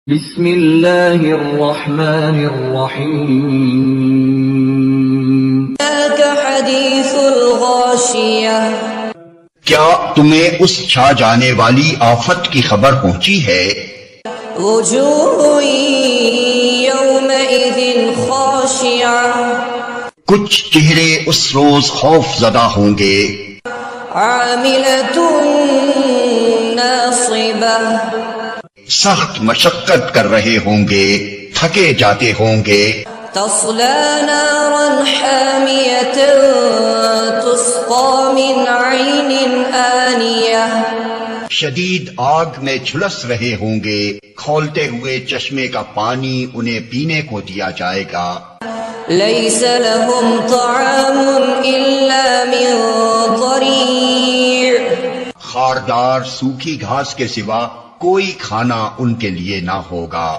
بسم اللہ الرحمن الرحیم حدیث الغاشیہ، کیا تمہیں اس چھا جانے والی آفت کی خبر پہنچی ہے؟ وجوہ یومئذ خاشعہ، کچھ چہرے اس روز خوف زدہ ہوں گے، عاملۃ ناصبہ، سخت مشقت کر رہے ہوں گے، تھکے جاتے ہوں گے، تصلی نارا حامیۃ تسقی من عین آنیہ، شدید آگ میں جھلس رہے ہوں گے، کھولتے ہوئے چشمے کا پانی انہیں پینے کو دیا جائے گا، لیس لہم طعام الا من ضریع، خاردار سوکھی گھاس کے سوا کوئی کھانا ان کے لیے نہ ہوگا،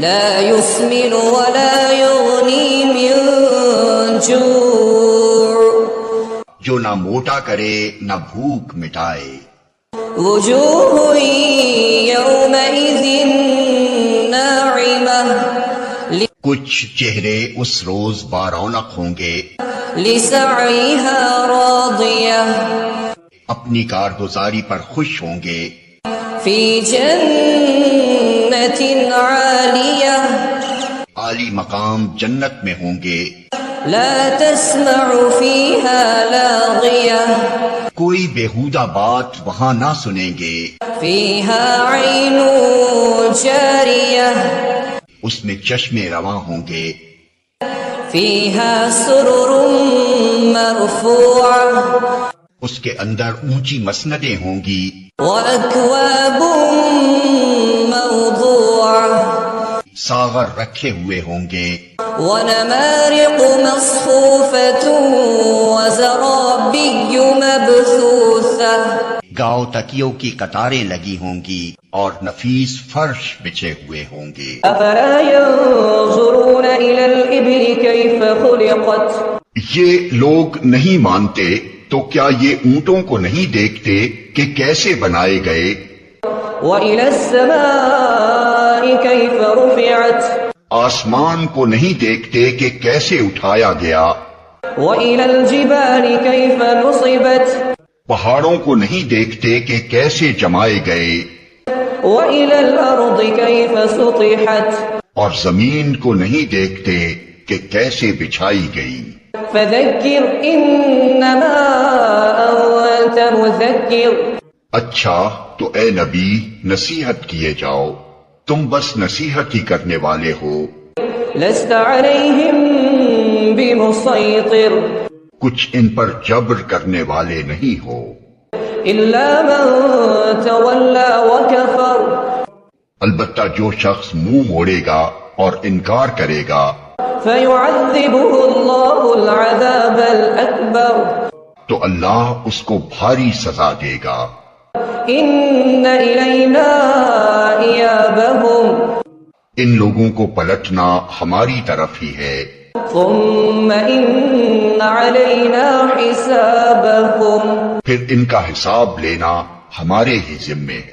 لا يسمن ولا يغنی من جوع، جو نہ موٹا کرے نہ بھوک مٹائے، وجوہ یومئذ ناعمہ، کچھ چہرے اس روز بارونق ہوں گے، لسعیہا راضیہ، اپنی کارگزاری پر خوش ہوں گے، فی جنت عالیہ، عالی مقام جنت میں ہوں گے، لا تسمع فیہا لاغیہ، کوئی بیہودہ بات وہاں نہ سنیں گے، فیہا عین جاریہ، اس میں چشمے رواں ہوں گے، فیہا سرر مرفوعہ، اس کے اندر اونچی مسندیں ہوں گی، وَأَكْوَابٌ مَوْضُوعَةٌ، ساغر رکھے ہوئے ہوں گے، وَنَمَارِقُ مَصْفُوفَةٌ وَزَرَابِيُّ مَبْثُوثَةٌ، گاؤ تکیوں کی قطاریں لگی ہوں گی اور نفیس فرش بچھے ہوئے ہوں گے، أَفَلَا يَنظُرُونَ إِلَى الْإِبِلِ كَيْفَ خُلِقَتْ، یہ لوگ نہیں مانتے تو کیا یہ اونٹوں کو نہیں دیکھتے کہ کیسے بنائے گئے، وَإِلَى السَّمَاءِ كَيْفَ رُفِعَتْ، آسمان کو نہیں دیکھتے کہ کیسے اٹھایا گیا، وَإِلَى الْجِبَالِ كَيْفَ نُصِبَتْ، پہاڑوں کو نہیں دیکھتے کہ کیسے جمائے گئے، وَإِلَى الْأَرْضِ كَيْفَ سُطِحَتْ، اور زمین کو نہیں دیکھتے کہ کیسے بچھائی گئی، فَذَكِّرْ إِنَّمَا أَنْتَ مُذَكِّرٌ، اچھا تو اے نبی نصیحت کیے جاؤ، تم بس نصیحت ہی کرنے والے ہو، لَسْتَ عَلَيْهِمْ بِمُصَيْطِرٍ، کچھ ان پر جبر کرنے والے نہیں ہو، إِلَّا مَنْ تَوَلَّى وَكَفَرَ، البتہ جو شخص منہ موڑے گا اور انکار کرے گا، فَيُعَذِّبُهُ اللَّهُ الْعَذَابَ الْأَكْبَرَ، تو اللہ اس کو بھاری سزا دے گا، إِنَّ إِلَيْنَا إِيَابَهُمْ، ان لوگوں کو پلٹنا ہماری طرف ہی ہے، ثُمَّ إِنَّ عَلَيْنَا حِسَابَهُمْ، پھر ان کا حساب لینا ہمارے ہی ذمے ہے۔